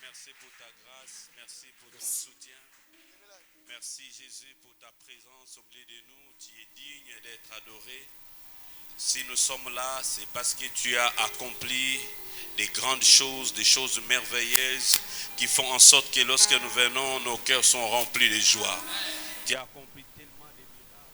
merci pour ta grâce, merci pour ton soutien. Merci Jésus pour ta présence au milieu de nous. Tu es digne d'être adoré. Si nous sommes là, c'est parce que tu as accompli des grandes choses, des choses merveilleuses qui font en sorte que lorsque nous venons, nos cœurs sont remplis de joie. Tu as accompli tellement de miracles.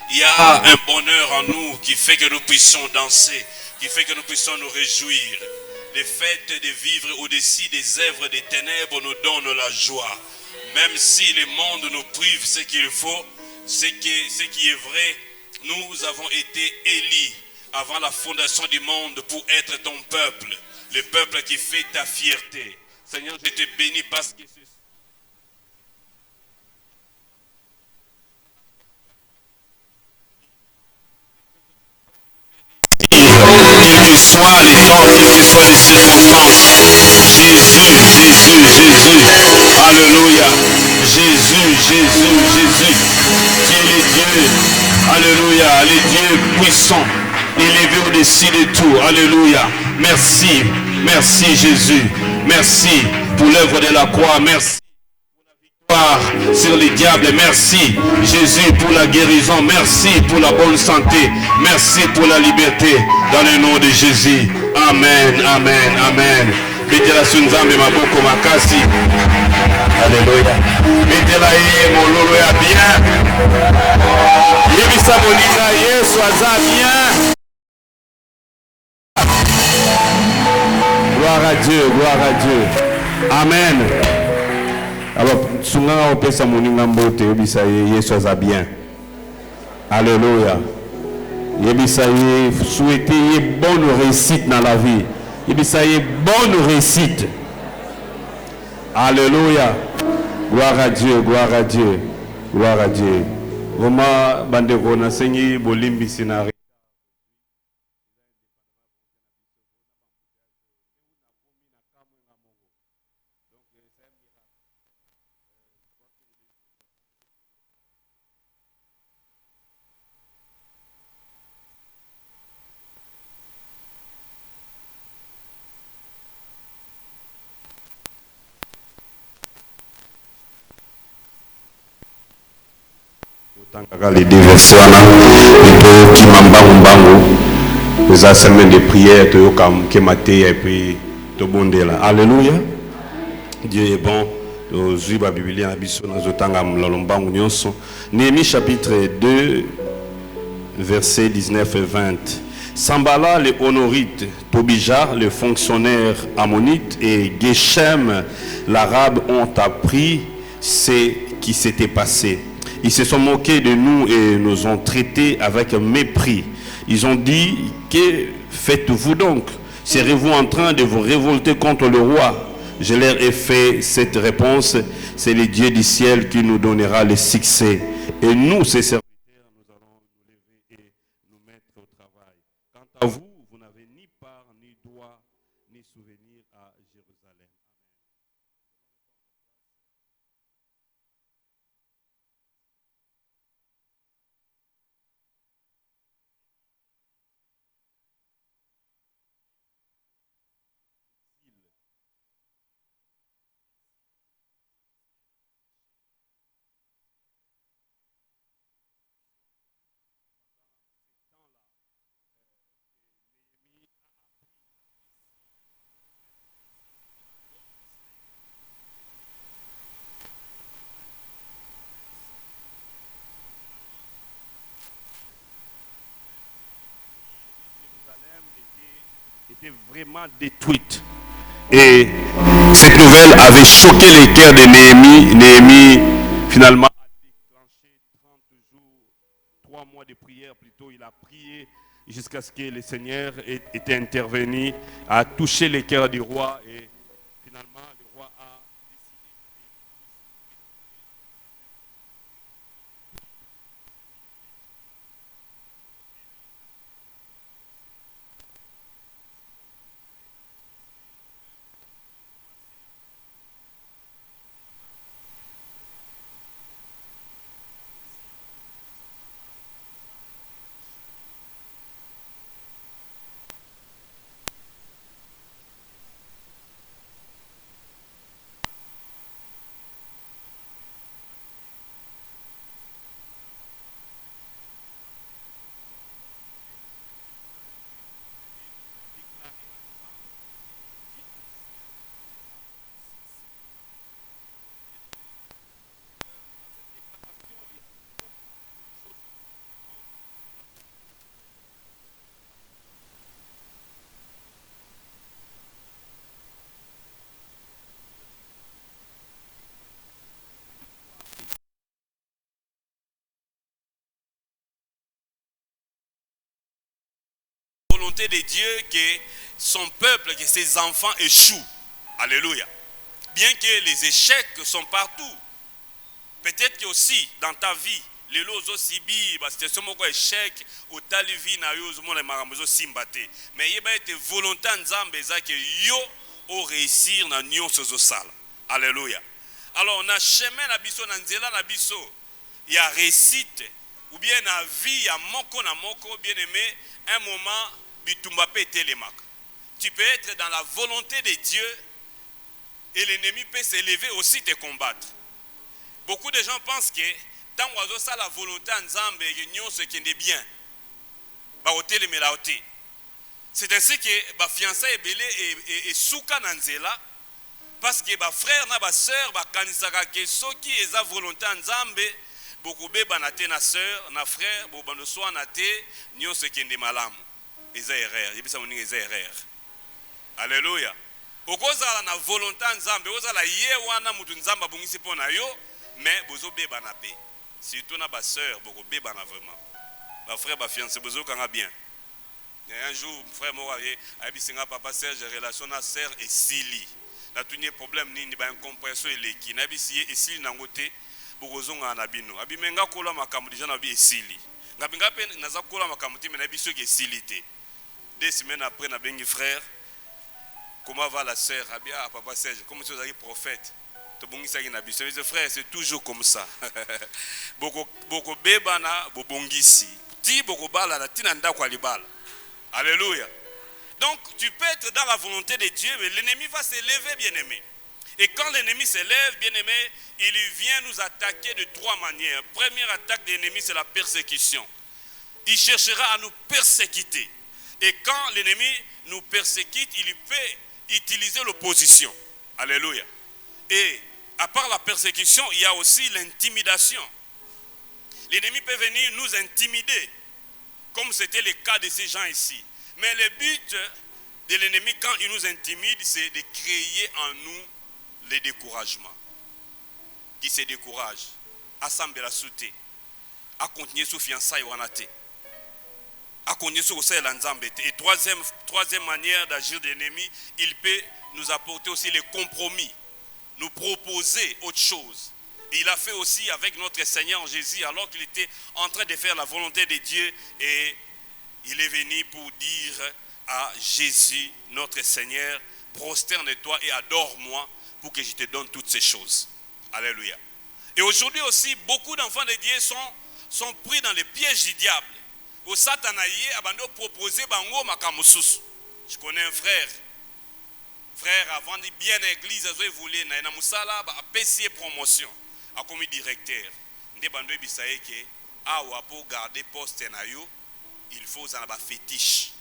Il y a un bonheur en nous qui fait que nous puissions danser, qui fait que nous puissions nous réjouir. Le fait de vivre au-dessus des œuvres des ténèbres nous donne la joie. Même si le monde nous prive ce qu'il faut, ce qui est vrai, nous avons été élus avant la fondation du monde pour être ton peuple, le peuple qui fait ta fierté. Seigneur, je te bénis parce que quel que soit les temps, quelles que soient les circonstances. Jésus. Alléluia. Jésus. Tu es le Dieu. Alléluia. Le Dieu puissant, élevé au-dessus de tout. Alléluia. Merci Jésus. Merci pour l'œuvre de la croix. Merci sur les diables. Merci Jésus pour la guérison. Merci pour la bonne santé. Merci pour la liberté dans le nom de Jésus. Amen. Betela sunzambe maboko makasi. Alléluia. Betela ye mololo ya bien. Yebisa molinga Yesu aza bien. Gloire à Dieu. Amen. Alors, sunga opesa moninga mbote yebisa ye Yesu aza bien. Alléluia. Yebisa ye souhaiter ye bonne réussite dans la vie. Yebisa ye bonne réussite. Alléluia. Gloire à Dieu. Vraiment bandeko na sengi bolimbi sinari. Les deux versets les assemblées de prière et puis alléluia. Dieu est bon. Néhémie chapitre 2 versets 19 et 20. Sambala le honorite, Tobija le fonctionnaire ammonite et Geshem l'arabe ont appris ce qui s'était passé. Ils se sont moqués de nous et nous ont traités avec mépris. Ils ont dit, que faites-vous donc? Serez-vous en train de vous révolter contre le roi? Je leur ai fait cette réponse, c'est le Dieu du ciel qui nous donnera le succès. Et nous, ces serviteurs, nous allons nous lever et nous mettre au travail. Quant à vous, vous n'avez ni part, ni droit, ni souvenir à Jérusalem. Était vraiment détruite. Et cette nouvelle avait choqué les cœurs de Néhémie. Néhémie, finalement, a déclenché 30 jours, 3 mois de prière plutôt. Il a prié jusqu'à ce que le Seigneur ait intervenu, a touché les cœurs du roi et finalement le roi a décidé. Volonté de Dieu que son peuple, que ses enfants échouent. Alléluia. Bien que les échecs sont partout. Peut-être que aussi dans ta vie, les lots aussi bi, c'était ce mot échec, au talivi na yo zo les maramozo simbate. Mais il y a été volonté nzambe za que yo au réussir na nyon sozo sala. Alléluia. Alors on a chemin na biso na nzela na biso. Il y a réussite ou bien na vie ya moko na moko bien aimé un moment bitumba pe telemak. Tu peux être dans la volonté de Dieu et l'ennemi peut s'élever aussi te combattre. Beaucoup de gens pensent que tant que ça la volonté en Nzambe et ce qui est bien, c'est ainsi que ba fiançailles est belé et souka nanzela parce que ba frère na ba sœur ba kanisaka que ceux qui est la volonté en Nzambe beaucoup beba na te na sœur na frère bo bando soit na te nyo ce qui est malamu eza erreur yebisa moninga eza erreur. Alléluia. Okozala na volonté en Nzambe ozala ye wana mutu Nzambe abongisi pona yo mais bozo beba na pe surtout na ba sœur boko beba na vraiment ba frère ba fiancé bozo kanga bien. Un jour frère mo a bisinga papa Serge relation na sœur et sili na tunie problème nini ba incompréhension eleki na bisi et sili na ngote boko zonga na bino abimenga kola makambo déjà na bi esili ngabinga pe naza kola makambo ti mais na biso ke silité 2 semaines après na bengi frère comment va la sœur abia papa Serge comme tu es prophète. Frère, c'est toujours comme ça. Boko beba na bobongisi. Ti boko bala na tinanda kwa libala. Alléluia. Donc tu peux être dans la volonté de Dieu, mais l'ennemi va s'élever, bien-aimé. Et quand l'ennemi s'élève, bien-aimé, il vient nous attaquer de 3 manières. Première attaque de l'ennemi, c'est la persécution. Il cherchera à nous persécuter. Et quand l'ennemi nous persécute, il peut utiliser l'opposition. Alléluia. Et à part la persécution, il y a aussi l'intimidation. L'ennemi peut venir nous intimider, comme c'était le cas de ces gens ici. Mais le but de l'ennemi, quand il nous intimide, c'est de créer en nous le découragement. Qui se décourage, à s'embêter la sauter, à continuer sous fiançailles ou anaté, à continuer sous le l'anzambe. Et troisième manière d'agir de l'ennemi, il peut nous apporter aussi les compromis. Nous proposer autre chose. Et il a fait aussi avec notre Seigneur Jésus alors qu'il était en train de faire la volonté de Dieu et il est venu pour dire à Jésus, notre Seigneur, prosterne-toi et adore-moi pour que je te donne toutes ces choses. Alléluia. Et aujourd'hui aussi, beaucoup d'enfants de Dieu sont pris dans les pièges du diable. Au satanaïe, abando proposer bango makamusus. Je connais un frère avant de bien l'église, il voulait na musala a payé promotion a comme directeur. Ndé bando bisaye que awa pour garder poste na yo, il faut ça ba fétiche.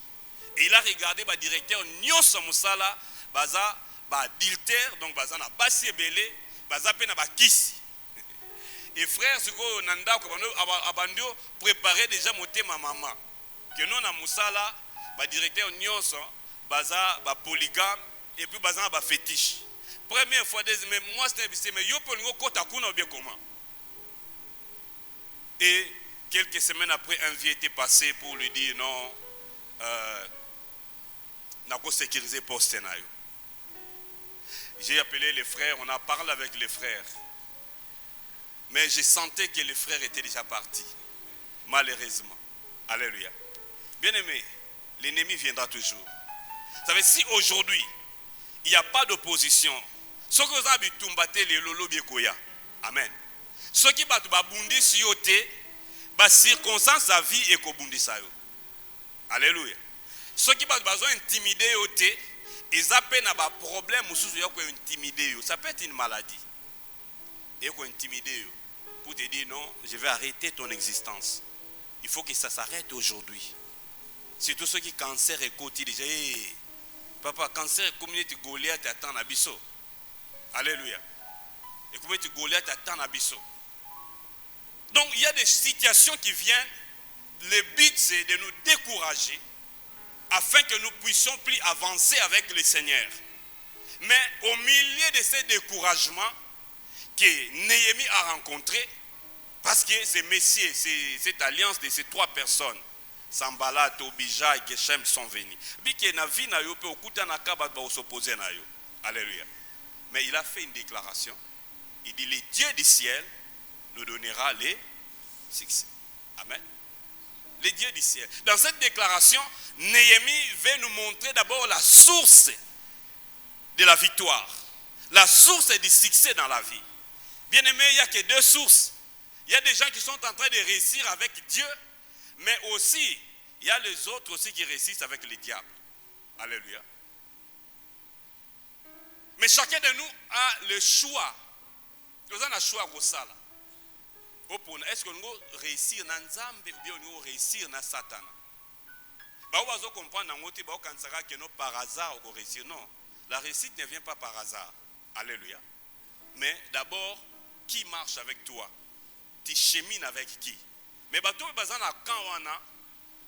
Et il a regardé ba directeur nyonso musala baza ba adultère donc baza na basi belé, baza pe na ba kisi. Et frère ce ko nanda ko abandio préparer déjà monter ma maman. Que non na musala ba directeur nyonso baza ba polygame Et puis bazan ba fétiche. Première fois mais moi c'est mais yo polingo kota kuna bien comment. Et quelques semaines après un vieux était passé pour lui dire non n'a pas sécurisé poste nayo. J'ai appelé les frères, on a parlé avec les frères. Mais je sentais que les frères étaient déjà partis. Malheureusement. Alléluia. Bien-aimé, l'ennemi viendra toujours. Vous savez, si aujourd'hui, il n'y a pas d'opposition, ce que vous avez tombaté les lolo biekoya. Amen. Ce qui va bundi siyote, ba circonstance à vie et ko bundi sayo. Alléluia. Ce qui va besoin intimider yote, ils appellent un problème intimider. Ça peut être une maladie. Et intimider pour te dire non, je vais arrêter ton existence. Il faut que ça s'arrête aujourd'hui. Surtout ceux qui cancer et côté disent hey, papa, cancer communauté Goliath attend Abisso. Alléluia. Et communauté Goliath attend Abisso. Donc il y a des situations qui viennent. Le but c'est de nous décourager afin que nous puissions plus avancer avec le Seigneur. Mais au milieu de ces découragements que Néhémie a rencontrés, parce que ces messieurs, cette alliance de ces trois personnes, Sambala, Tobija et Geshem sont venus. Alléluia. Mais il a fait une déclaration. Il dit, le Dieu du ciel nous donnera les succès. Amen. Les dieux du ciel. Dans cette déclaration, Néhémie veut nous montrer d'abord la source de la victoire. La source du succès dans la vie. Bien aimé, il n'y a que deux sources. Il y a des gens qui sont en train de réussir avec Dieu, mais aussi, il y a les autres aussi qui réussissent avec le diable. Alléluia. Mais chacun de nous a le choix. Nous avons le choix au sala. Est-ce que nous réussir dans Nzambe ou bien nous réussir dans Satan? Vous comprendre que non par hasard ou réussir. Non, la réussite ne vient pas par hasard. Alléluia. Mais d'abord, qui marche avec toi? Tu chemines avec qui? Mais bateau bazan na kanwana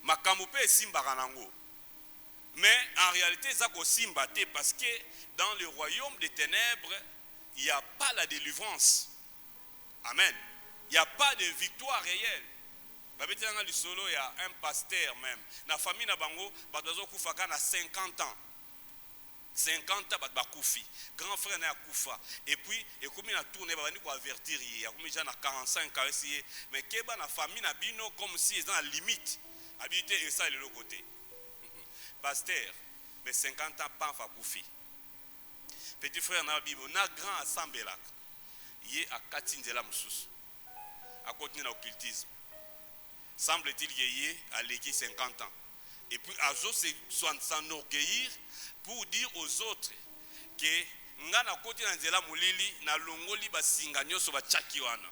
makamupe simbaranango. Mais en réalité, ça ko simbate parce que dans le royaume des ténèbres, il n'y a pas la délivrance. Amen. Il n'y a pas de victoire réelle. Il y a un pasteur même. Dans la famille, il y a 50 ans. 50 ans, il grand frère n'a pas et puis, il a tourné, il a avertir, il y a 45 ans. Mais la famille n'a pas comme si ils ont la limite. Habité et ça, de l'autre côté. Pasteur, mais 50 ans, pas en fait. Petit frère, on a grand assemblée là. Il est à Katinzela Moussous. À continuer l'occultisme. Semble-t-il qu'il y a l'équipe 50 ans. Et puis, Azo s'enorgueillir pour dire aux autres que ngana koti na nzela mulili na longoli basinga nyoso ba chakiwana.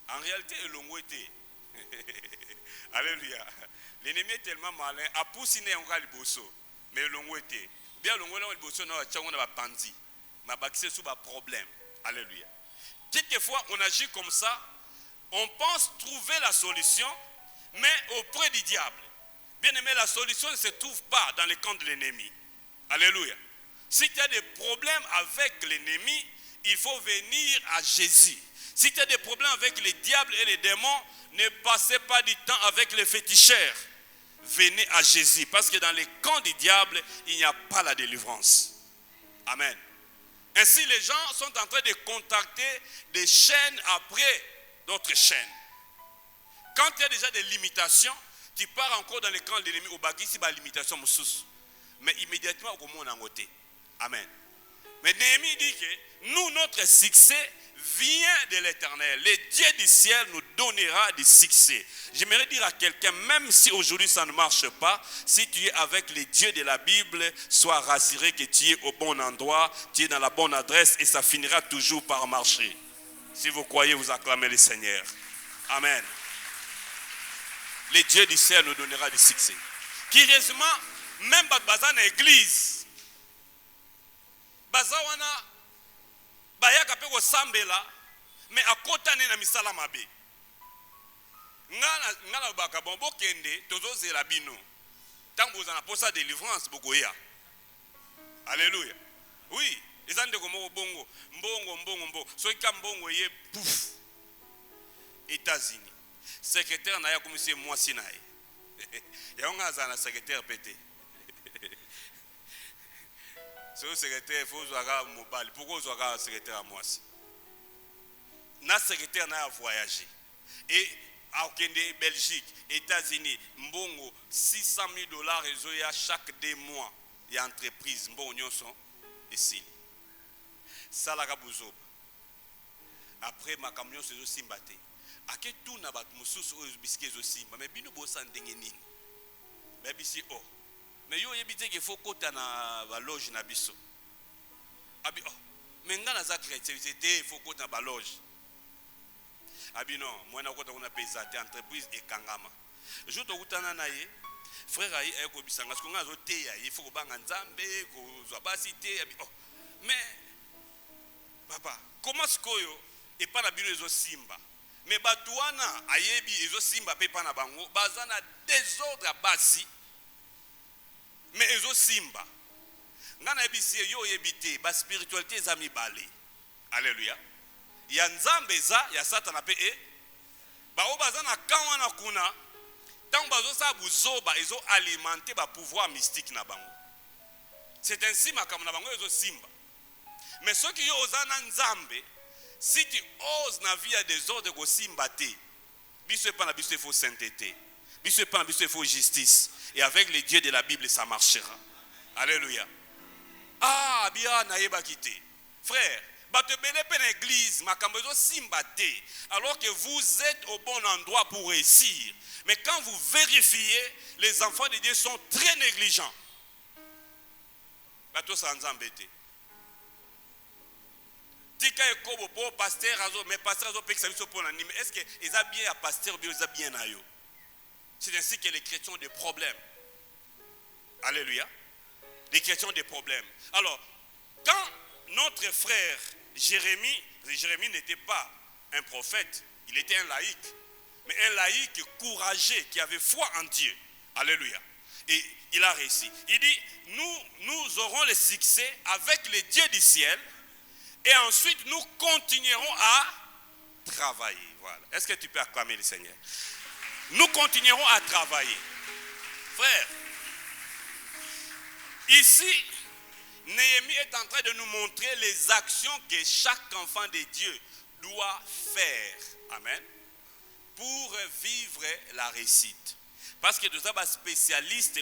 En réalité, le longo était. Alléluia. L'ennemi est tellement malin. A poussiner on va le bosso. Mais le longo était. Bien le longo le bosso na changona ba pandi. Ma bakise sous ba problème. Alléluia. Quelquefois, on agit comme ça. On pense trouver la solution, mais auprès du diable. Bien aimé, la solution ne se trouve pas dans le camp de l'ennemi. Alléluia. Si tu as des problèmes avec l'ennemi, il faut venir à Jésus. Si tu as des problèmes avec les diables et les démons, ne passez pas du temps avec les féticheurs. Venez à Jésus. Parce que dans le camp du diable, il n'y a pas la délivrance. Amen. Ainsi, les gens sont en train de contacter des chaînes après d'autres chaînes. Quand il y a déjà des limitations, tu pars encore dans le camp de l'ennemi au bagui, c'est une limitation moussous. Mais immédiatement, au monde en côté. Amen. Mais Néhémie dit que nous, notre succès vient de l'Éternel. Le Dieu du ciel nous donnera du succès. J'aimerais dire à quelqu'un, même si aujourd'hui ça ne marche pas, si tu es avec les dieux de la Bible, sois rassuré que tu es au bon endroit, tu es dans la bonne adresse et ça finira toujours par marcher. Si vous croyez, vous acclamez le Seigneur. Amen. Le Dieu du ciel nous donnera du succès. Curieusement, même dans l'église, bazawana bayaka pe ko sambela mais akotane na misala mabe. Ngala baka bombo kende tozo zela bino. Tango za na posa délivrance bokoya. Alléluia. Oui, ils ont dit comme bongo, mbongo. Soki ka mbongo ye pouf. États-Unis. Secrétaire na ya comme c'est moi sinaï. Ya on a un secrétaire pété. C'est le secrétaire, il faut jouer mobile. Pourquoi jouer un secrétaire à moi si? Na secrétaire na voyagé. Et à Belgique, États-Unis, mbongo $600,000 et chaque 2 mois. Il y a entreprise mbongo sont ici. Ça la gabuzo. Après ma camion c'est aussi mbaté. Ake tout na bat mususu o biscuit aussi mais bino bossa ndenge nini. Mais bisi oh. Mais yo yebite ke faut kota na ba loge na biso. Abi oh. Mais ngana za créativité faut kota na ba loge. Abi non, moi na kota kuna pesate entreprise e kangama. Je to kutana na ye. Frère ayi eko bisanga sko ngazo te ya il faut banga nzambe ko zo basité abi oh. Mais papa, comment ce koyo et pas na bino ezo simba. Mais batouana ayebi ezo simba pe pa na bango bazana désordre basi. Mais ezo simba. Ngana ebisi yo yebite ba spiritualité za mibale. Alléluia. Ya nzambe za ya satana pe ba o bazana kawana kuna tant bazo sa buzoba ezo alimenter ba pouvoir mystique na bango. C'est ainsi makamna bango ezo simba. Mais ceux qui osent en nzambe si tu oses na vie à des ordres go simba te. Biso pas na biso il faut sainteté. Biso pas na biso il faut justice et avec les dieux de la Bible ça marchera. Alléluia. Ah bien na yeba kité. Frère, bato belé pe na église makambo ezo simba te alors que vous êtes au bon endroit pour réussir. Mais quand vous vérifiez, les enfants de Dieu sont très négligents. Bato sa nzambe te. Tika ekobo po pasteur azo mais pasteur azo pek sabiso pour l'anime. Est-ce que ils a bien à pasteur bien ils a bien à yo? C'est ainsi que les chrétiens ont des problèmes. Alléluia. Les chrétiens ont des problèmes. Alors, quand notre frère Jérémie n'était pas un prophète, il était un laïc, mais un laïc courageux qui avait foi en Dieu. Alléluia. Et il a réussi. Il dit, nous aurons le succès avec les dieux du ciel et ensuite nous continuerons à travailler. Voilà. Est-ce que tu peux acclamer le Seigneur? Nous continuerons à travailler. Frère, ici, Néhémie est en train de nous montrer les actions que chaque enfant de Dieu doit faire. Amen. Pour vivre la réussite. Parce que nous sommes spécialistes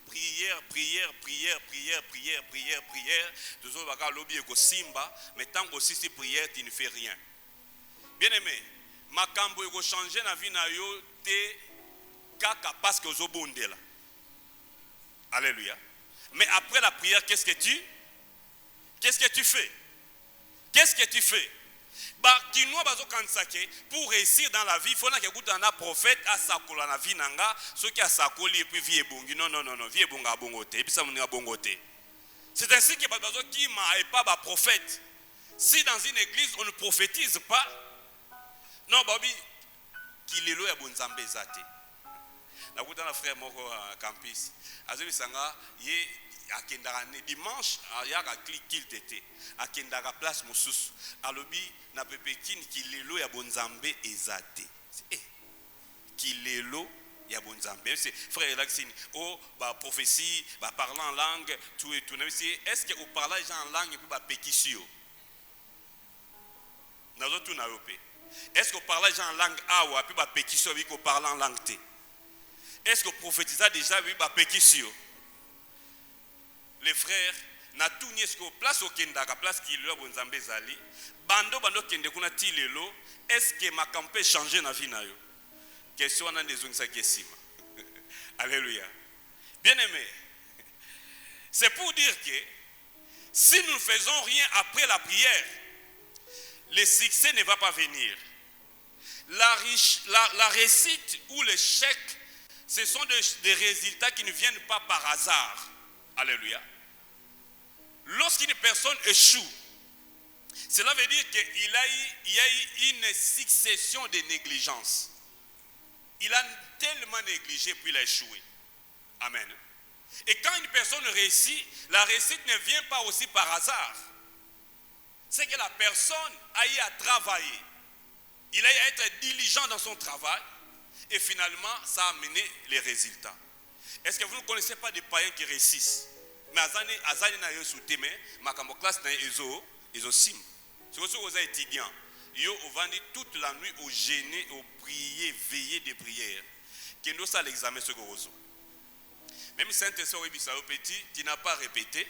prière. Nous sommes lobby et simba, mais tant que si prière, tu ne fais rien. Bien aimé, makambo ego changer na vie na yo te kaka parce que zo bondela. Alléluia. Mais après la prière, qu'est-ce que tu fais? Qu'est-ce que tu fais? Pour réussir dans la vie, il faut que un prophète a sakola na vie nanga, ceux qui a sakoli et puis vie bongi. Non, vie bonga bongote. Et puis ça m'a bongote. C'est ainsi que bazo qui m'a et pas prophète. Si dans une église on ne prophétise pas, non babi qui lelo ya bonzambe zate. Na kuta na frère moko campus. Azebi sanga ye akendaka dimanche ayaka qu'il tete akendaka place mosusu alobi na pepekini kilelo ya bonzambe ezate kilelo ya bonzambe c'est frère Laxine oh ba prophétie ba parlant en langue tout et tout est-ce que au parler en langue puis ba pekisio nazo tout na yope est-ce que au parler en langue awa puis ba pekisio bi ko parler en langue te est-ce que prophétisa déjà bi ba pekisio? Les frères, na tout n'y est-ce place au Kendaka, place qui est bonzambe zali, bando kende kuna ti lelo, est-ce que ma campagne changer na vie na yo? Question on a des onsa kesima. Alléluia. Bien aimé, c'est pour dire que si nous ne faisons rien après la prière, le succès ne va pas venir. La réussite ou l'échec, ce sont des résultats qui ne viennent pas par hasard. Alléluia. Lorsqu'une personne échoue, cela veut dire qu'il y a eu une succession de négligence. Il a tellement négligé puis il a échoué. Amen. Et quand une personne réussit, la réussite ne vient pas aussi par hasard. C'est que la personne a eu à travailler. Il a eu à être diligent dans son travail. Et finalement, ça a amené les résultats. Est-ce que vous ne connaissez pas des païens qui réussissent? Mais azani na yo souteme, makambo classe na ezo sim. C'est aussi aux étudiants. Yo ovandi toute la nuit au gêner, au prier, veiller des prières. Kendo ça l'examen ce gozo. Même Saint-Esprit Bisao petit, tu n'as pas répété,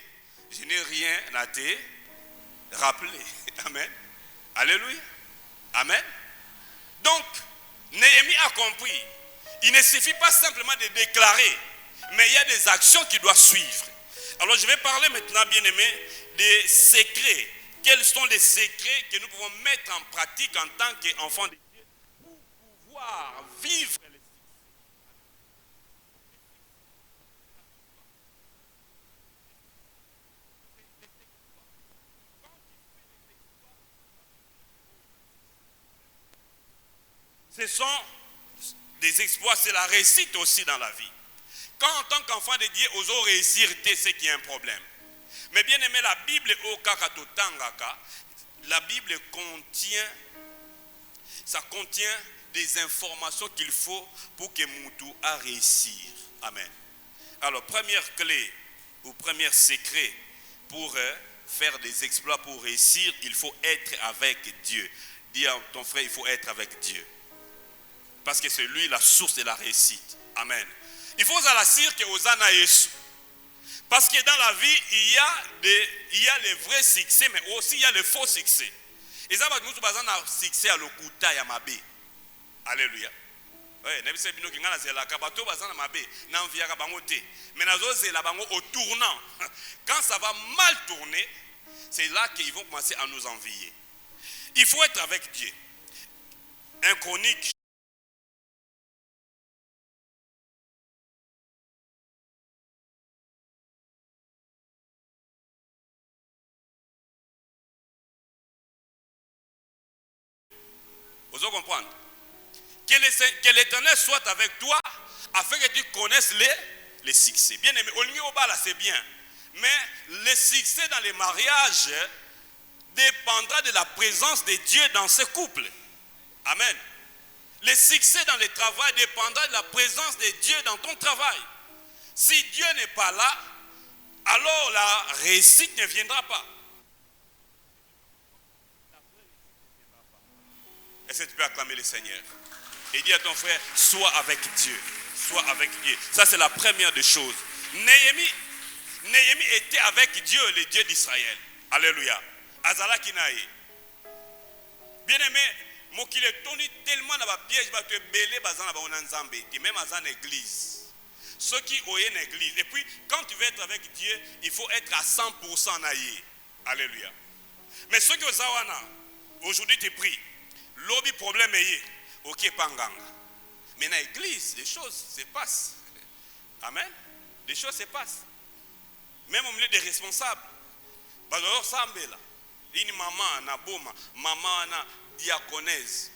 je n'ai rien à te rappeler. Amen. Alléluia. Amen. Donc, Néhémie a compris. Il ne suffit pas simplement de déclarer, mais il y a des actions qui doivent suivre. Alors je vais parler maintenant, bien-aimés, des secrets. Quels sont les secrets que nous pouvons mettre en pratique en tant qu'enfants de Dieu pour pouvoir vivre les succès. Ce sont des exploits, c'est la réussite aussi dans la vie. Quand en tant qu'enfant de Dieu, osons réussir, c'est qu'il y a un problème. Mais bien aimé, la Bible, la Bible contient des informations qu'il faut pour que Moutou a réussir. Amen. Alors, première clé ou premier secret pour faire des exploits, pour réussir, il faut être avec Dieu. Dis à ton frère, il faut être avec Dieu. Parce que c'est lui la source de la réussite. Amen. Il faut savoir que Osana Yesu. Parce que dans la vie, il y a les vrais succès, mais aussi il y a les faux succès. Et ça va nous baser dans succès à l'okuta ya mabe. Alléluia. Ouais, ne bisa bino kingana zela kabato baza na mabe, na envia ka bango te. Mais nazo zela bango au tournant. Quand ça va mal tourner, c'est là qu'ils vont commencer à nous envier. Il faut être avec Dieu. Un Chronique vous comprendre que l'Éternel soit avec toi afin que tu connaisses les succès. Bien aimé, c'est bien. Mais le succès dans les mariages dépendra de la présence de Dieu dans ce couple. Amen. Le succès dans le travail dépendra de la présence de Dieu dans ton travail. Si Dieu n'est pas là, alors la réussite ne viendra pas. Est-ce que tu peux acclamer le Seigneur? Et dis à ton frère, sois avec Dieu. Sois avec Dieu. Ça, c'est la première des choses. Néhémie était avec Dieu, le Dieu d'Israël. Alléluia. Azala Kinaï. Bien-aimé, Mokile Tony tellement dans la piège, va te belé, bazana ba onanzambe, et même dans l'église. Ceux qui ont une église. Et puis, quand tu veux être avec Dieu, il faut être à 100% naïe. Alléluia. Mais ceux qui ont zawana, aujourd'hui tu pries. Lobby problème est ok panganga. Mais dans l'église, les choses se passent. Amen. Les choses se passent. Même au milieu des responsables. Alors sambela. Une maman na boma, maman na diaconèse.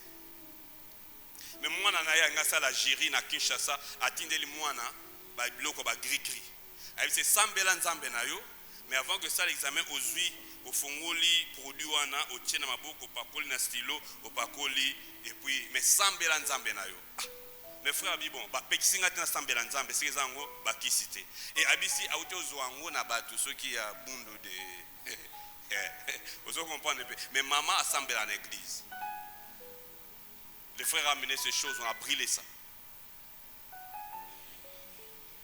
Mais moi na ya ngasa la Jiri na Kinshasa atindeli mwana ba biloko ba gris. C'est sambela nzambe na yo, mais avant que ça l'examen ozui au fongoli produit wana au tiena maboko pakoli na stylo au pakoli et puis mais sambela nzambe na yo. Mes frères bibon ba pekisinga tena sambela nzambe c'est zango ba kisite et abisi auto zoango na batu ceux qui a bundu de vous comprenez mais maman a sambela en église. Les frères amenaient ces choses, on a brûlé ça.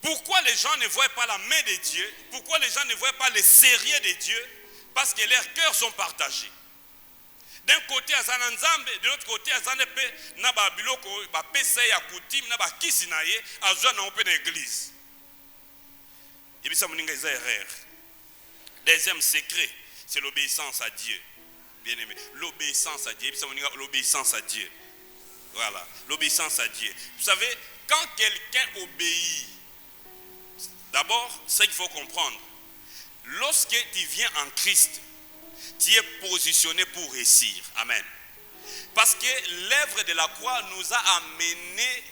Pourquoi les gens ne voient pas la main de Dieu? Pourquoi les gens ne voient pas le sérieux de Dieu? Parce que leurs cœurs sont partagés. D'un côté, à Zananzambe, de l'autre côté, à Zanepe, na ba biloko, ba pesa ya coutume, na ba kisinaye, à Zouan na open église. Et puis ça moninga est erreur. Deuxième secret, c'est l'obéissance à Dieu. Bien aimé, l'obéissance à Dieu. Et puis ça moninga l'obéissance à Dieu. Voilà, l'obéissance à Dieu. Vous savez, quand quelqu'un obéit, d'abord, ce qu'il faut comprendre, lorsque tu viens en Christ, tu es positionné pour réussir. Amen. Parce que l'œuvre de la croix nous a amené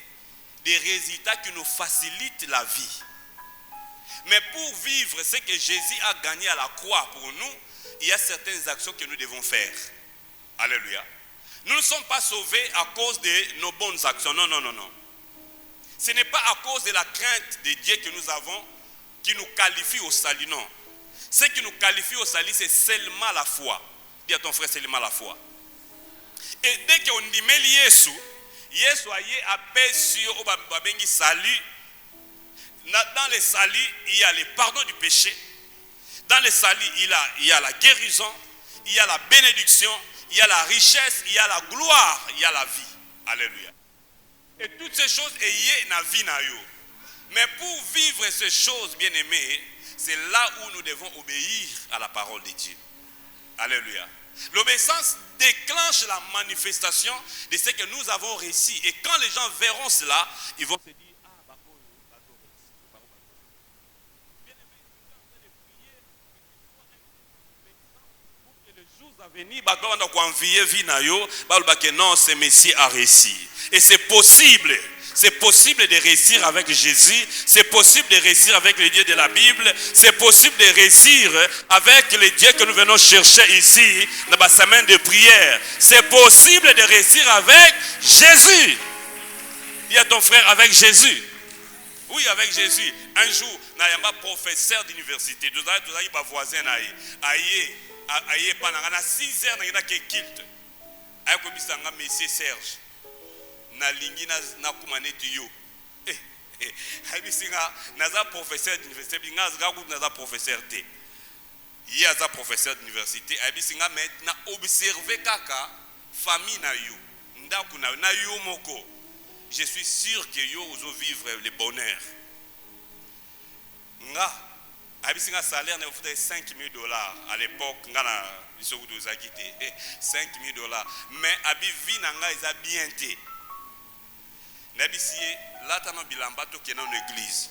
des résultats qui nous facilitent la vie. Mais pour vivre ce que Jésus a gagné à la croix pour nous, il y a certaines actions que nous devons faire. Alléluia. Nous ne sommes pas sauvés à cause de nos bonnes actions. Non, non, non, non. Ce n'est pas à cause de la crainte de Dieu que nous avons qui nous qualifie au salut, non. Ce qui nous qualifie au salut, c'est seulement la foi. Dis à ton frère, c'est seulement la foi. Et dès qu'on dit, mais Yesu a paix sur le salut. Dans le salut, il y a le pardon du péché. Dans le salut, il y a la guérison, il y a la bénédiction, il y a la richesse, il y a la gloire, il y a la vie. Alléluia. Et toutes ces choses, il y a la vie. Mais pour vivre ces choses, bien aimées, c'est là où nous devons obéir à la parole de Dieu. Alléluia. L'obéissance déclenche la manifestation de ce que nous avons réussi. Et quand les gens verront cela, ils vont se dire, non, ce Messie a réussi. Et c'est possible. C'est possible de réussir avec Jésus. C'est possible de réussir avec le Dieu de la Bible. C'est possible de réussir avec le Dieu que nous venons chercher ici dans la semaine de prière. C'est possible de réussir avec Jésus. Dis à ton frère, avec Jésus. Oui, avec Jésus. Un jour, il y a un professeur d'université. Nous avons un voisin. Aïe, pendant 6 heures, il y a un kilt. Aïe, comme ça, monsieur Serge. Na lingi na kumane tuyo. Aïe, singa, naza professeur d'université. Binga zgagu naza professeur te. Il y a un professeur d'université. Aïe, singa, mais na observé kaka famille na yo. Ndaku na yo moko. Je suis sûr que yo ozo vivre le bonheur. Nga. Un salaire de 5 000 $. À l'époque, $5 000. Mais abi vie nanga est bien été. Nabisi là tano bilamba to kena une église.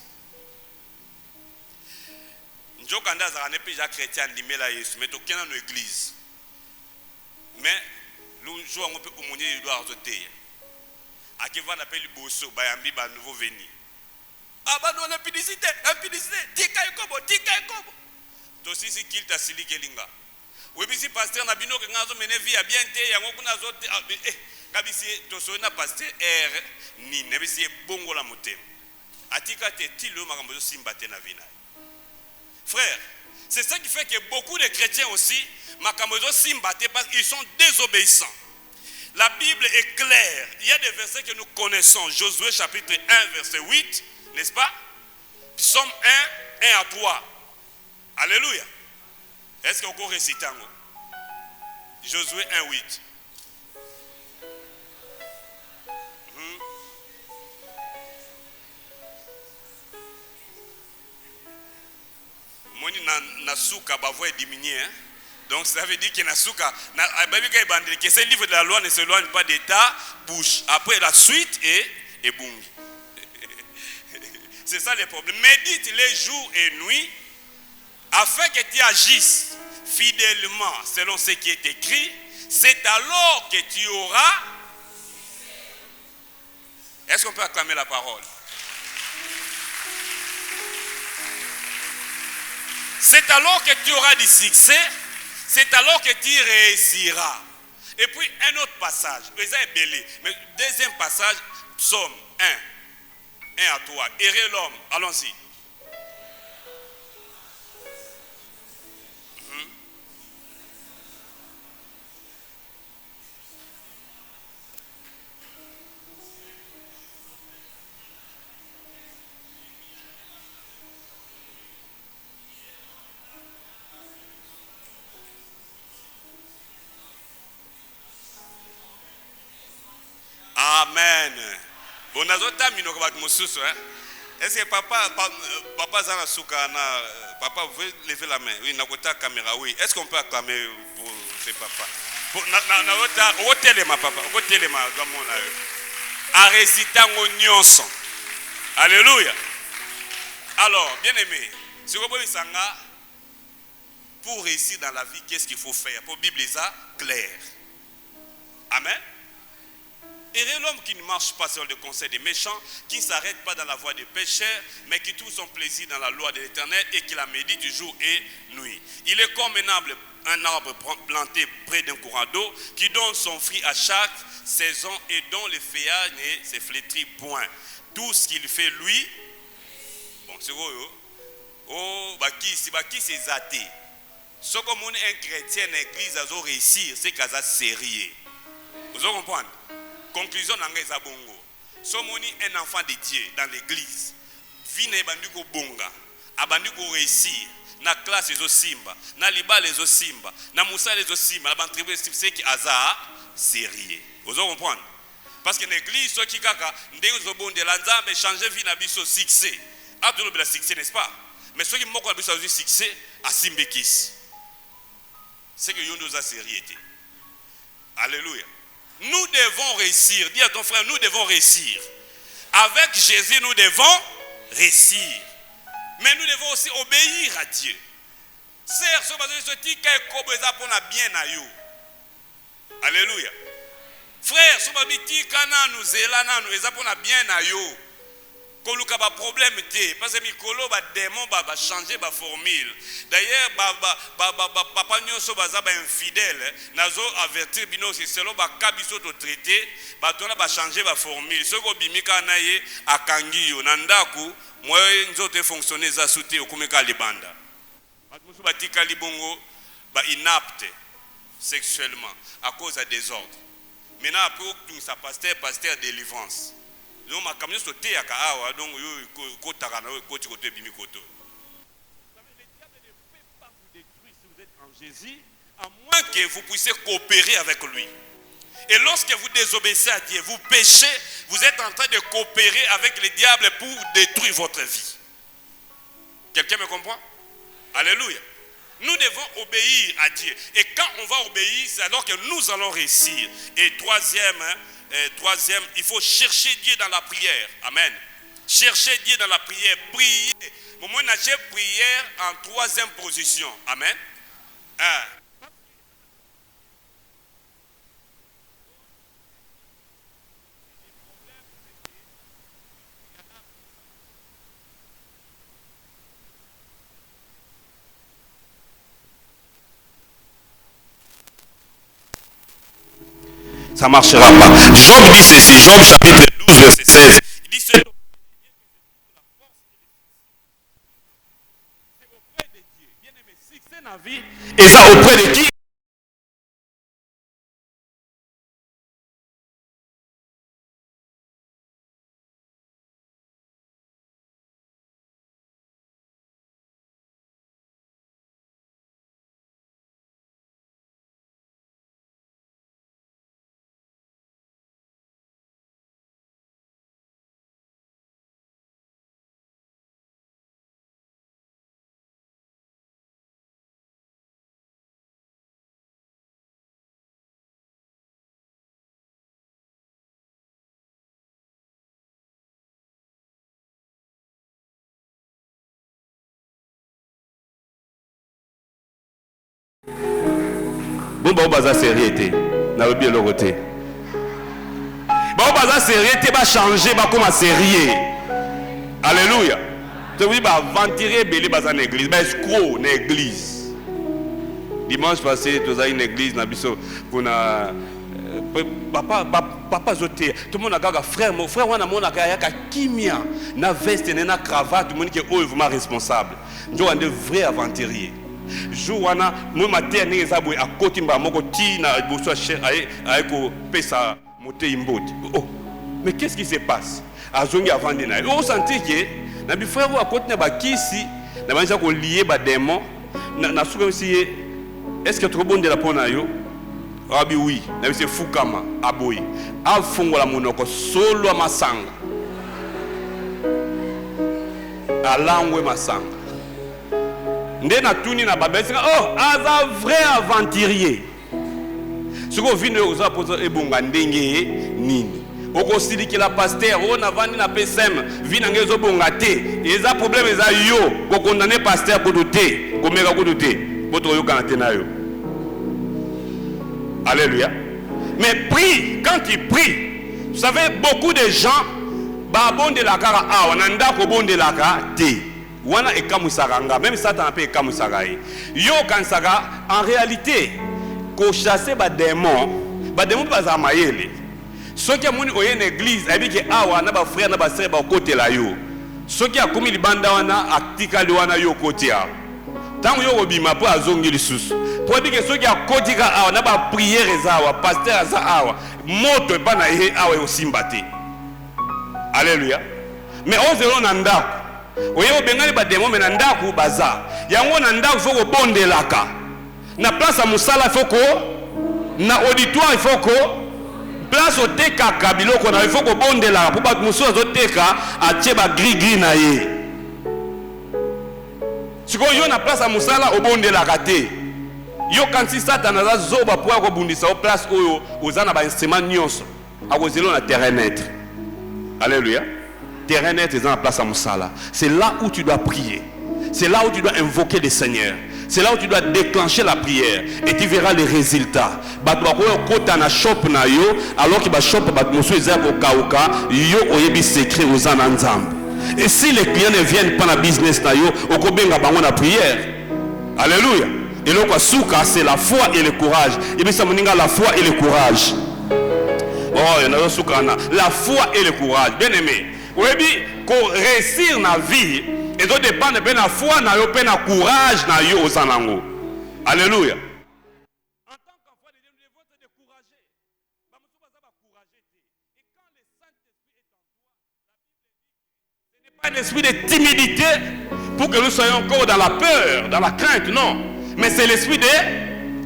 Njokanda za ne peja chrétien limela Yesu mais to kena une église. Mais le jour on peut omonier doit azoter. Akiva n'appelle bosso bayambi ba nouveau venu. Ah bah non, impudicité, tika ekobo. Tosi si kilta sili kelinga. Webisi pasteur na bino ke ngazo mene vie bien te yango kuna zote kabisi toso na pasteur R ni nebisi bongo la motem. Atika te tilo makambo simbate na vina. Frère, c'est ça qui fait que beaucoup de chrétiens aussi makambo simbate parce qu'ils sont désobéissants. La Bible est claire. Il y a des versets que nous connaissons. Josué chapitre 1 verset 8. N'est-ce pas? Psaume 1, 1 à 3. Alléluia. Est-ce qu'on peut réciter? Josué 1, 8. Moni na souka ba voix diminuer. Donc ça veut dire que na souka que ce livre de la loi ne s'éloigne pas de ta bouche. Après la suite et bungi. C'est ça le problème. Médite les jours et nuits afin que tu agisses fidèlement selon ce qui est écrit. C'est alors que tu auras. Est-ce qu'on peut acclamer la parole? C'est alors que tu auras du succès. C'est alors que tu réussiras. Et puis un autre passage. Mais deuxième passage, Psaume 1. 1 à 3. Errer l'homme. Allons-y. Amen. Bon, est-ce que papa Zana Souka, papa, vous pouvez lever la main? Oui, Nakota caméra, oui. Est-ce qu'on peut acclamer pour ces papas? Alléluia. Alors, bien aimé, pour réussir dans la vie, qu'est-ce qu'il faut faire? Pour la Bible, ça clair. Amen. Heureux l'homme qui ne marche pas selon le conseil des méchants, qui ne s'arrête pas dans la voie des pécheurs, mais qui trouve son plaisir dans la loi de l'Éternel et qui la médite jour et nuit. Il est comme un arbre planté près d'un courant d'eau, qui donne son fruit à chaque saison et dont le feuillage ne se flétrit point. Tout ce qu'il fait, lui, bon, c'est quoi, oh, baki c'est athée. Ce que un chrétien dans l'église a réussi, c'est qu'il a sérieux. Vous comprenez? Conclusion dans les abongo. Si un enfant de Dieu dans l'église, vient à bonga, à réussir, na classe les simba, na liba les simba, na moussa les simba, na tribu c'est qui a sérieux. Vous comprenez? Parce que l'église, ceux qui kaka, ndenge bon de l'anza, mais changer vie na biso succès. A tout le succès, n'est-ce pas? Mais ceux qui moko na biso succès, à simbekis. C'est que yon nous a sérieux. Alléluia. Nous devons réussir. Dis à ton frère, nous devons réussir. Avec Jésus, nous devons réussir. Mais nous devons aussi obéir à Dieu. Alléluia. Frère, si vous bien à yo. Koluka ba problème té parce que mikolo ba démon ba changer ba formule. D'ailleurs papa nyonso baza ba infidèle nazo avertir bino c'est selon ba kabiso to traité ba tona ba changer ba formule. Soko bimika na ye akangi yo na ndaku moyo nzote fonctionner za souté okumeka libanda. Batmusu batika libongo ba inapte sexuellement à cause de désordre. Maintenant après tout ça pasteur délivrance. Donc ma camion sauté à Kaawa donc yo kotaka na koti kote bimi koto. Le diable ne peut pas vous détruire si vous êtes en Jésus à moins que vous puissiez coopérer avec lui. Et lorsque vous désobéissez à Dieu, vous péchez, vous êtes en train de coopérer avec le diable pour détruire votre vie. Quelqu'un me comprend? Alléluia. Nous devons obéir à Dieu. Et quand on va obéir, c'est alors que nous allons réussir. Et troisième, il faut chercher Dieu dans la prière. Amen. Chercher Dieu dans la prière. Prier. Moi, j'ai prière en troisième position. Amen. Ça ne marchera pas. Job dit ceci, Job chapitre 12, verset 16. Il dit c'est auprès de Dieu. Bien aimé, succès dans la vie. Et ça auprès de qui? Bon, baza sérieux, n'a bien le côté. Bon, baza sérieux, va changer, va comme sérieux. Alléluia. Tu veux dire, ventirer belé baza une église, bah escroc une église. Dimanche passé, tu as une église, na biso, qu'on a papa zoté. Tout le monde a gaga frère, mon frère, on a mon akaya kimia, na veste, na cravate, tout le monde qui est vraiment responsable. Nous sommes des vrais aventuriers. Jouana, moi matin né zaboué à côté mba moko ti na bosso cher aiko pesa moté imboti. Oh, mais qu'est-ce qui se passe? Azongi avant de na. On sentit que na bi frère à côté na ba kisi na banja ko lié ba démon na souka aussi est-ce que trop bon de la pona yo? Abi oui, na c'est fukama aboyi. Afungola monoko solo masanga. Alangwe masanga. Ndena tuni na babesi oh aza vrai aventurier. Ce qu'on vient de vous apposer ebonga ndenge nini. Oko siliki la pasteur on a vandi na PSM vina ngezo bonga te. Eza problème eza yo ko condamner pasteur ko doté, ko meka ko doté. Boto yo kanate na yo. Alléluia. Mais prie, quand tu pries, Vous savez, beaucoup de gens babondelaka awa na ndako bondelaka te. Wana ekamusaka, même Satan peut ekamusaka. Yo kansaka en réalité ko chasser ba démon baza mayele. Ceux qui ont une église, ils disent que awa na ba frère na ba sœur ba côté la yo. Ceux qui a commis libanda wana aktika wana yo côté a. Tant yo obima po azongi lisusu. Pour dire que ceux qui a côté awa na ba prière ezawa, pasteur za awa, moto e bana ye awa yo simbate. Alléluia. Mais on zelo na ndako. Oye obengani ba démon mais na ndako baza. Yango na ndako faut ko bondelaka. Na place à musala faut ko na auditoire il faut ko place au teka kabiloko na il faut ko bondelaka pour ba muso zo teka atie ba gris na ye. Siko yo na place à musala o bondelaka te. Yo kansi Satan aza zoba pour ko bundisa au place oyo ozana ba instrument nyonso. Akozelo na terrain net. Alléluia. Terrain net est dans la place à Moussala. C'est là où tu dois prier. C'est là où tu dois invoquer le Seigneur. C'est là où tu dois déclencher la prière. Et tu verras les résultats. Alors que secret aux ensemble. Et si les clients ne viennent pas dans le business, au kobenga bango na prière. Alléluia. Et le souka, c'est la foi et le courage. Et bien ça me dit la foi et le courage. Oh, il y en a souka. La foi et le courage. Bien aimé. Oui, pour réussir dans la vie, et donc dépend de la foi, na yo na courage na yo aux anango. Alléluia. En tant qu'enfant de Dieu, nous devons te décourager. Et quand le Saint-Esprit est en toi, la Bible dit, ce n'est pas un esprit de timidité pour que nous soyons encore dans la peur, dans la crainte, non. Mais c'est l'esprit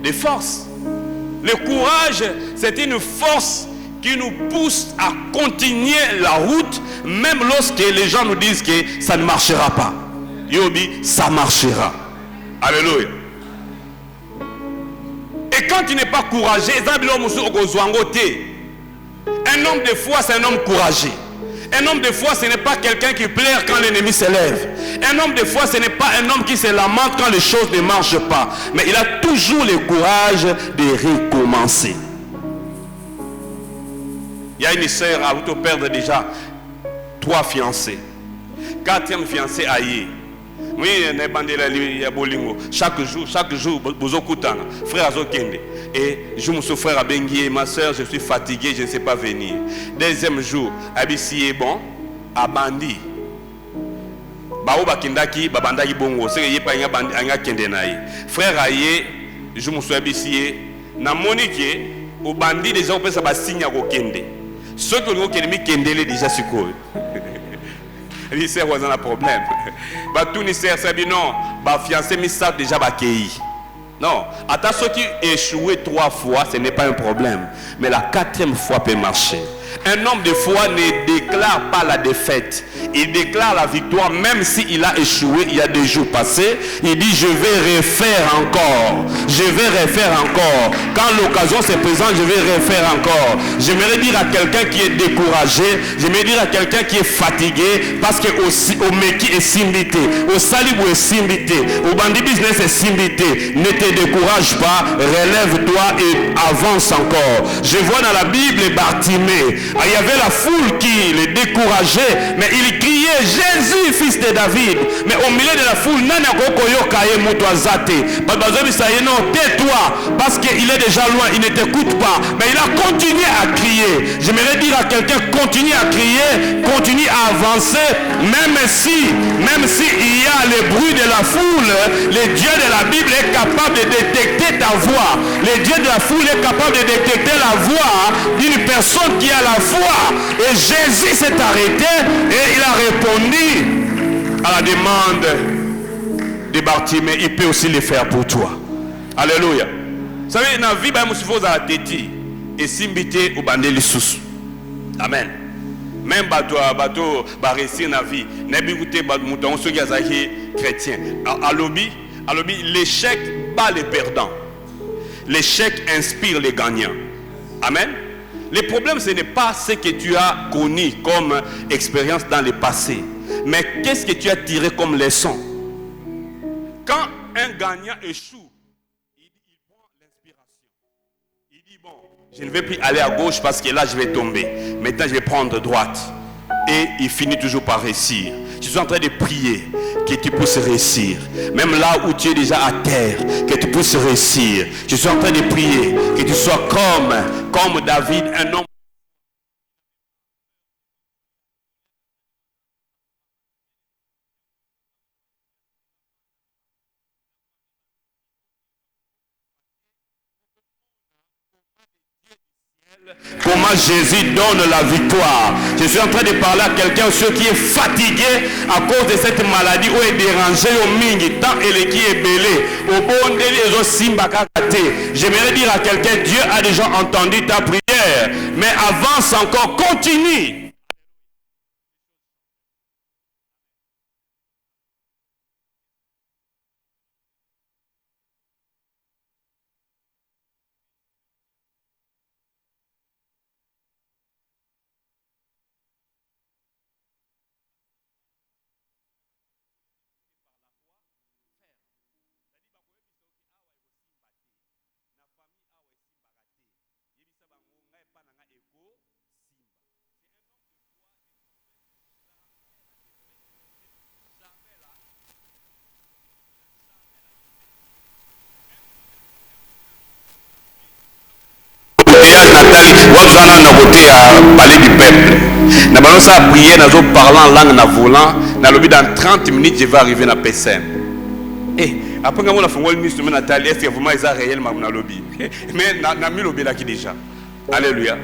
de force. Le courage, c'est une force qui nous pousse à continuer la route, même lorsque les gens nous disent que ça ne marchera pas. Yobi, ça marchera. Alléluia. Et quand tu n'es pas courageux, un homme de foi, c'est un homme courageux. Un homme de foi, ce n'est pas quelqu'un qui pleure quand l'ennemi s'élève. Un homme de foi, ce n'est pas un homme qui se lamente quand les choses ne marchent pas. Mais il a toujours le courage de recommencer. Il y a une sœur à vous perdre déjà 3 fiancés. 4e fiancé aïe. Oui, chaque jour, frère Azokende. Et je me suis frère à Benguié, ma soeur, je suis fatigué, je ne sais pas venir. 2e jour, Abissi est bon, à Bandi. Baoba Kindaki, Babandaki Bongo, c'est que y a pas un Kende naï. Frère aïe, je me suis Abissi, na Monique, au Bandi, déjà, on peut savoir signer à Kende. Ceux qui ont Kende déjà sur quoi. Les sœurs ont un problème. Tous les sœurs savent non, fiancé mais ça déjà bakei. Non, attends ceux qui échoué 3 fois, ce n'est pas un problème, mais la 4e fois peut marcher. Un homme de foi ne déclare pas la défaite. Il déclare la victoire même s'il a échoué il y a 2 jours passés. Il dit je vais refaire encore. Je vais refaire encore. Quand l'occasion se présente, je vais refaire encore. J'aimerais dire à quelqu'un qui est découragé, j'aimerais dire à quelqu'un qui est fatigué, parce que au Meki est simbité, au Salibou est simbité, au Bandi Business est simbité. Ne te décourage pas, relève-toi et avance encore. Je vois dans la Bible Bartimée. Il y avait la foule qui le décourageait, mais il criait Jésus, fils de David. Mais au milieu de la foule, non, tais-toi, parce qu'il est déjà loin, il ne t'écoute pas. Mais il a continué à crier. J'aimerais dire à quelqu'un, continue à crier, continue à avancer, même si il y a le bruit de la foule, le Dieu de la Bible est capable de détecter ta voix. Le Dieu de la foule est capable de détecter la voix d'une personne qui a la foi. Et Jésus s'est arrêté et il a répondu à la demande de Bartimée. Il peut aussi le faire pour toi. Alléluia. Vous savez, dans la vie, il faut la tête et simbité au bandé sous. Amen. Même bateau réussir dans la vie. N'écoutez pas ceux qui sont chrétiens. À l'objet, l'échec bat les perdants. L'échec inspire les gagnants. Amen. Le problème, ce n'est pas ce que tu as connu comme expérience dans le passé, mais qu'est-ce que tu as tiré comme leçon. Quand un gagnant échoue, il prend l'inspiration. Il dit, bon, je ne vais plus aller à gauche parce que là, je vais tomber. Maintenant, je vais prendre droite. Et il finit toujours par réussir. Je suis en train de prier que tu puisses réussir. Même là où tu es déjà à terre, que tu puisses réussir. Je suis en train de prier que tu sois comme David, un homme. Comment Jésus donne la victoire. Je suis en train de parler à quelqu'un ceux qui est fatigué à cause de cette maladie ou est dérangé au mingi tant et qui est belé au bon délai au simba kakate. J'aimerais dire à quelqu'un, Dieu a déjà entendu ta prière, mais avance encore, continue. Wazana na côté à parler du peuple. Na balon ça prier na zo parlant langue na volant, na lobby dans 30 minutes je vais arriver na PSM. Eh, après quand on a fait le ministre de Nathalie, est-ce que vraiment ils ont réellement na lobby? Mais na mi lobby là qui déjà. Alléluia.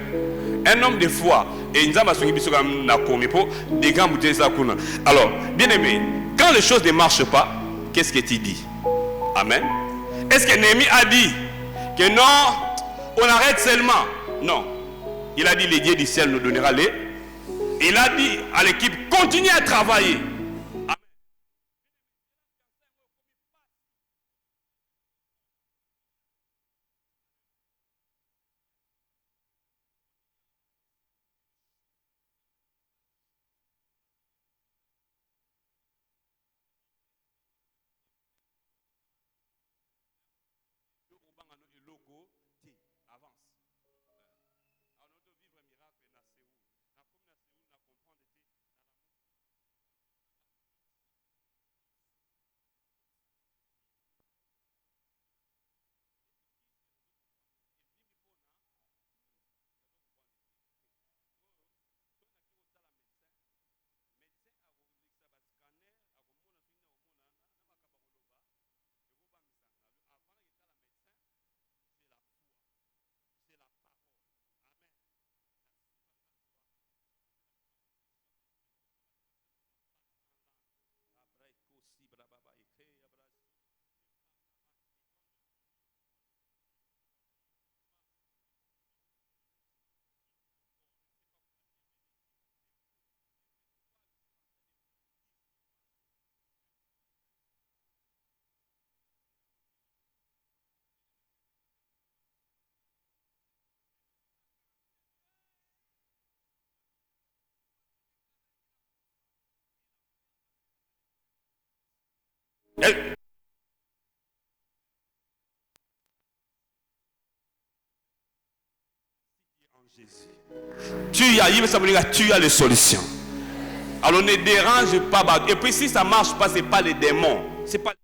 Un homme de foi et nous avons songi biso comme na komi po des grands bouteilles ça kuna. Alors, bien aimé, quand les choses ne marchent pas, qu'est-ce que tu dis? Amen. Est-ce que Néhémie a dit que non, on arrête seulement? Non. Il a dit, les dieux du ciel nous donnera les. Il a dit à l'équipe, continuez à travailler. Jésus. Tu as les solutions. Alors ne dérange pas. Et puis si ça ne marche pas, ce n'est pas les démons. C'est pas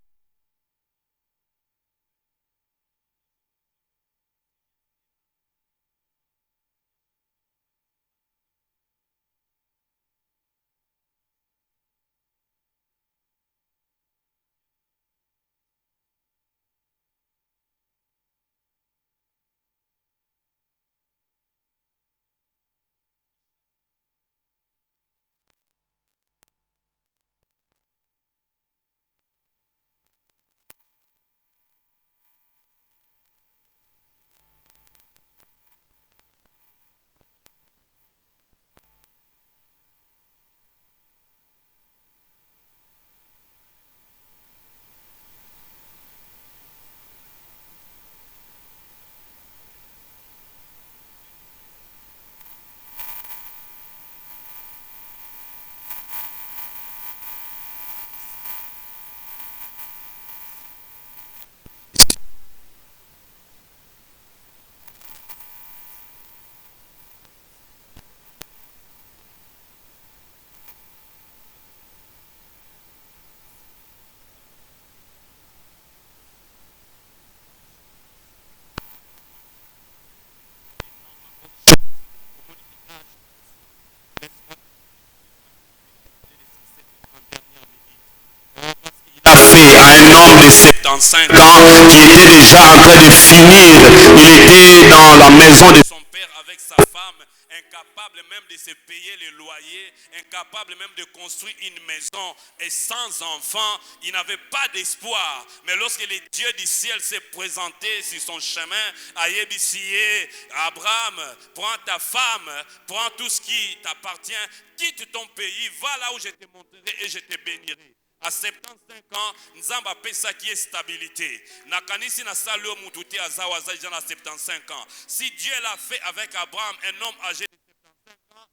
75 ans, qui était déjà en train de finir. Il était dans la maison de son père avec sa femme, incapable même de se payer les loyers, incapable même de construire une maison et sans enfant, il n'avait pas d'espoir. Mais lorsque le Dieu du ciel s'est présenté sur son chemin, Ayébisié, Abraham, prends ta femme, prends tout ce qui t'appartient, quitte ton pays, va là où je te montrerai et je te bénirai. À 75 ans, Nzamba a ça qui est stabilité. Nakanisi na salo mutute azawaza jana 75 ans. Si Dieu l'a fait avec Abraham, un homme âgé de 75 ans,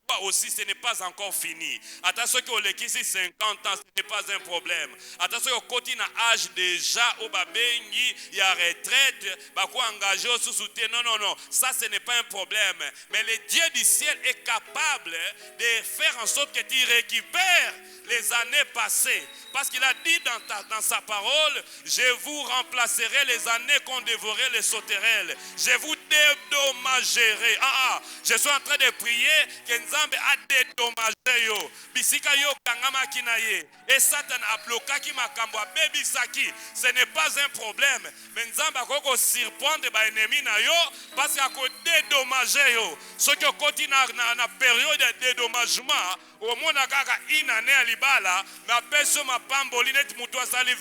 toi aussi ce n'est pas encore fini. Attention que olekisi 50 ans, ce n'est pas un problème. Attention que côté na âge déjà au babengi, il y a retraite, bako engagé au sous-souté. Non, ça ce n'est pas un problème. Mais le Dieu du ciel est capable de faire en sorte que tu récupères les années passées. Parce qu'il a dit dans sa parole, je vous remplacerai les années qu'ont dévoré les sauterelles. Je vous dédommagerai. Je suis en train de prier que Nzambe a dédommagé yo. Bisika yo kangama kinaye. Et Satan a bloqué ma kambo baby saki. Ce n'est pas un problème. Mais Nzambe a koko surprendre ba ennemi na yo parce qu'il a dédommagé yo. Ce qui continue na période de dédommagement. Au monde kaka inane alibala na peso mapambo linet mutu asali